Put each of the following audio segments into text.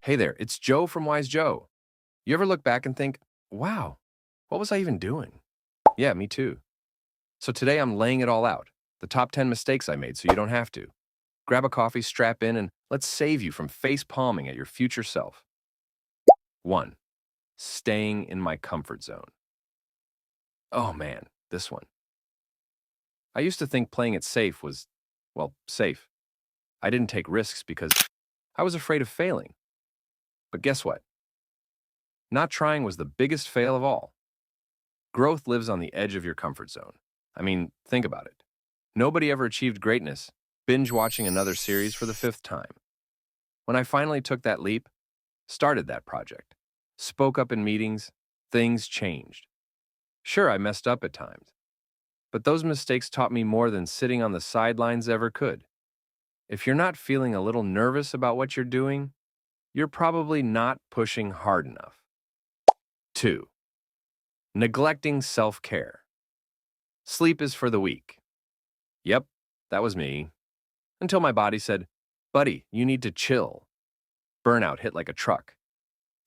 Hey there, it's Joe from Wise Joe. You ever look back and think, wow, what was I even doing? Yeah, me too. So today I'm laying it all out, the top 10 mistakes I made so you don't have to. Grab a coffee, strap in, and let's save you from face palming at your future self. 1. Staying in my comfort zone. Oh man, this one. I used to think playing it safe was, well, safe. I didn't take risks because I was afraid of failing. But guess what? Not trying was the biggest fail of all. Growth lives on the edge of your comfort zone. I mean, think about it. Nobody ever achieved greatness, binge watching another series for the fifth time. When I finally took that leap, started that project, spoke up in meetings, things changed. Sure, I messed up at times, but those mistakes taught me more than sitting on the sidelines ever could. If you're not feeling a little nervous about what you're doing, you're probably not pushing hard enough. 2. Neglecting self-care. Sleep is for the weak. Yep, that was me. Until my body said, buddy, you need to chill. Burnout hit like a truck.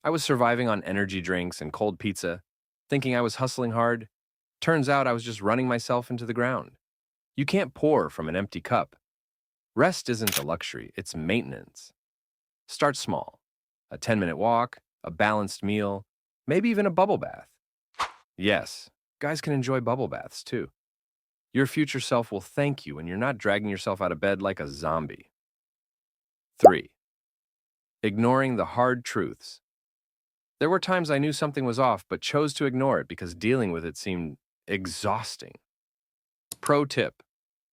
I was surviving on energy drinks and cold pizza, thinking I was hustling hard. Turns out I was just running myself into the ground. You can't pour from an empty cup. Rest isn't a luxury, it's maintenance. Start small. A 10-minute walk, a balanced meal, maybe even a bubble bath. Yes, guys can enjoy bubble baths too. Your future self will thank you when you're not dragging yourself out of bed like a zombie. 3. Ignoring the hard truths. There were times I knew something was off but chose to ignore it because dealing with it seemed exhausting. Pro tip: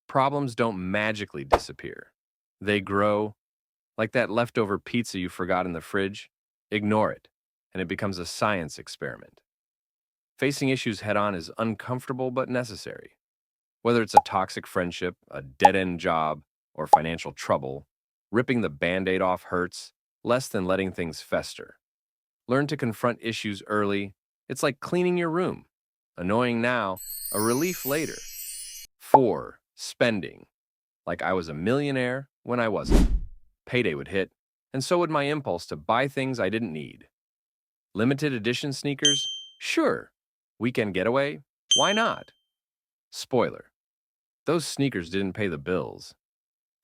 problems don't magically disappear. They grow, like that leftover pizza you forgot in the fridge. Ignore it, and it becomes a science experiment. Facing issues head on is uncomfortable but necessary. Whether it's a toxic friendship, a dead-end job, or financial trouble, ripping the Band-Aid off hurts less than letting things fester. Learn to confront issues early. It's like cleaning your room. Annoying now, a relief later. 4. Spending. Like I was a millionaire when I wasn't. Payday would hit, and so would my impulse to buy things I didn't need. Limited edition sneakers? Sure. Weekend getaway? Why not? Spoiler: those sneakers didn't pay the bills.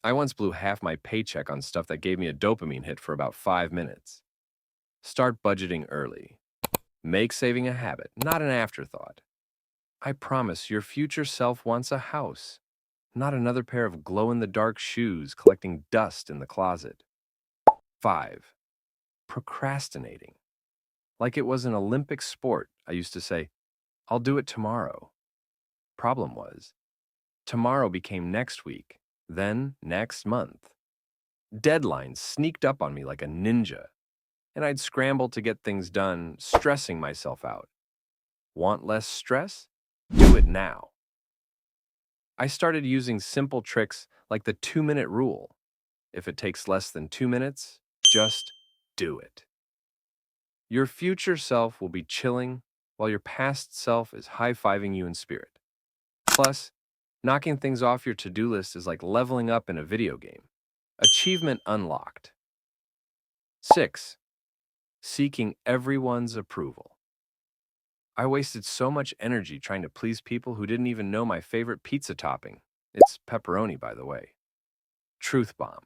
I once blew half my paycheck on stuff that gave me a dopamine hit for about 5 minutes. Start budgeting early. Make saving a habit, not an afterthought. I promise your future self wants a house, not another pair of glow-in-the-dark shoes collecting dust in the closet. 5. Procrastinating. Like it was an Olympic sport, I used to say, I'll do it tomorrow. Problem was, tomorrow became next week, then next month. Deadlines sneaked up on me like a ninja, and I'd scramble to get things done, stressing myself out. Want less stress? Do it now. I started using simple tricks like the 2-minute rule. If it takes less than 2 minutes, just do it. Your future self will be chilling while your past self is high-fiving you in spirit. Plus, knocking things off your to-do list is like leveling up in a video game. Achievement unlocked. 6. Seeking everyone's approval. I wasted so much energy trying to please people who didn't even know my favorite pizza topping. It's pepperoni, by the way. Truth bomb.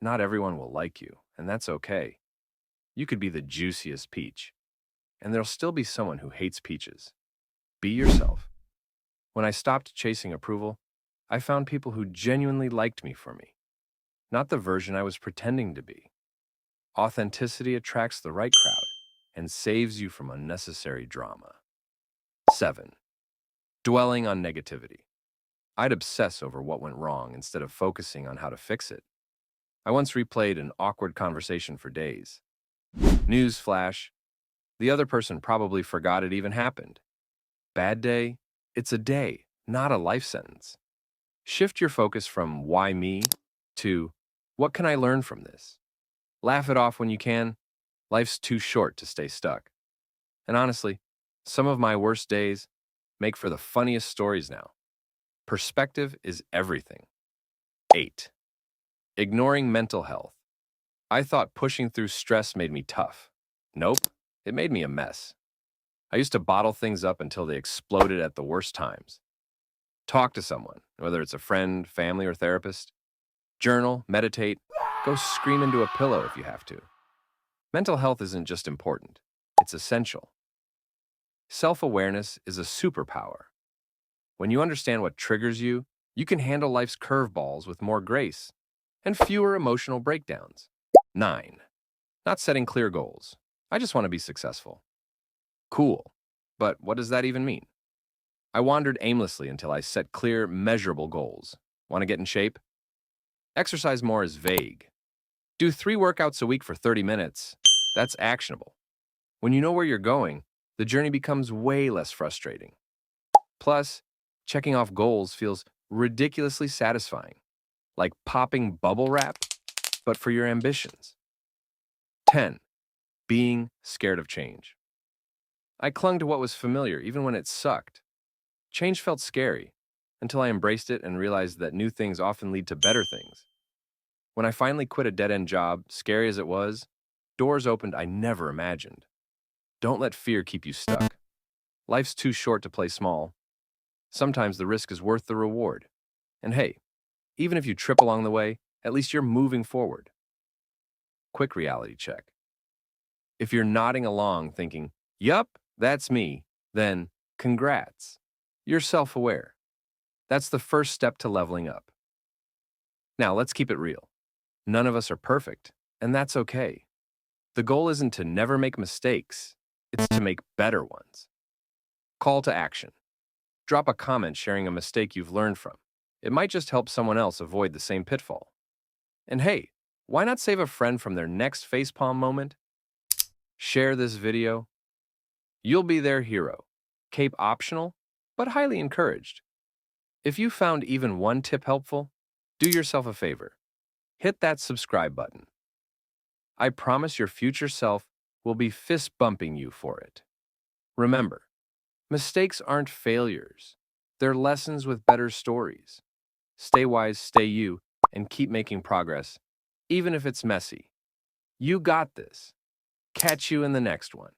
Not everyone will like you, and that's okay. You could be the juiciest peach, and there'll still be someone who hates peaches. Be yourself. When I stopped chasing approval, I found people who genuinely liked me for me, not the version I was pretending to be. Authenticity attracts the right crowd and saves you from unnecessary drama. 7. Dwelling on negativity. I'd obsess over what went wrong instead of focusing on how to fix it. I once replayed an awkward conversation for days. Newsflash: the other person probably forgot it even happened. Bad day? It's a day, not a life sentence. Shift your focus from why me to what can I learn from this? Laugh it off when you can. Life's too short to stay stuck. And honestly, some of my worst days make for the funniest stories now. Perspective is everything. 8. Ignoring mental health. I thought pushing through stress made me tough. Nope, it made me a mess. I used to bottle things up until they exploded at the worst times. Talk to someone, whether it's a friend, family, or therapist. Journal, meditate, go scream into a pillow if you have to. Mental health isn't just important, it's essential. Self-awareness is a superpower. When you understand what triggers you, you can handle life's curveballs with more grace and fewer emotional breakdowns. 9. Not setting clear goals. I just want to be successful. Cool. But what does that even mean? I wandered aimlessly until I set clear, measurable goals. Want to get in shape? Exercise more is vague. Do 3 workouts a week for 30 minutes. That's actionable. When you know where you're going, the journey becomes way less frustrating. Plus, checking off goals feels ridiculously satisfying, like popping bubble wrap, but for your ambitions. 10. Being scared of change. I clung to what was familiar even when it sucked. Change felt scary until I embraced it and realized that new things often lead to better things. When I finally quit a dead-end job, scary as it was, doors opened I never imagined. Don't let fear keep you stuck. Life's too short to play small. Sometimes the risk is worth the reward. And hey, even if you trip along the way, at least you're moving forward. Quick reality check. If you're nodding along thinking, yup, that's me, then congrats. You're self-aware. That's the first step to leveling up. Now, let's keep it real. None of us are perfect, and that's okay. The goal isn't to never make mistakes, it's to make better ones. Call to action. Drop a comment sharing a mistake you've learned from. It might just help someone else avoid the same pitfall. And hey, why not save a friend from their next facepalm moment? Share this video. You'll be their hero. Cape optional, but highly encouraged. If you found even one tip helpful, do yourself a favor. Hit that subscribe button. I promise your future self will be fist bumping you for it. Remember, mistakes aren't failures. They're lessons with better stories. Stay wise, stay you, and keep making progress, even if it's messy. You got this. Catch you in the next one.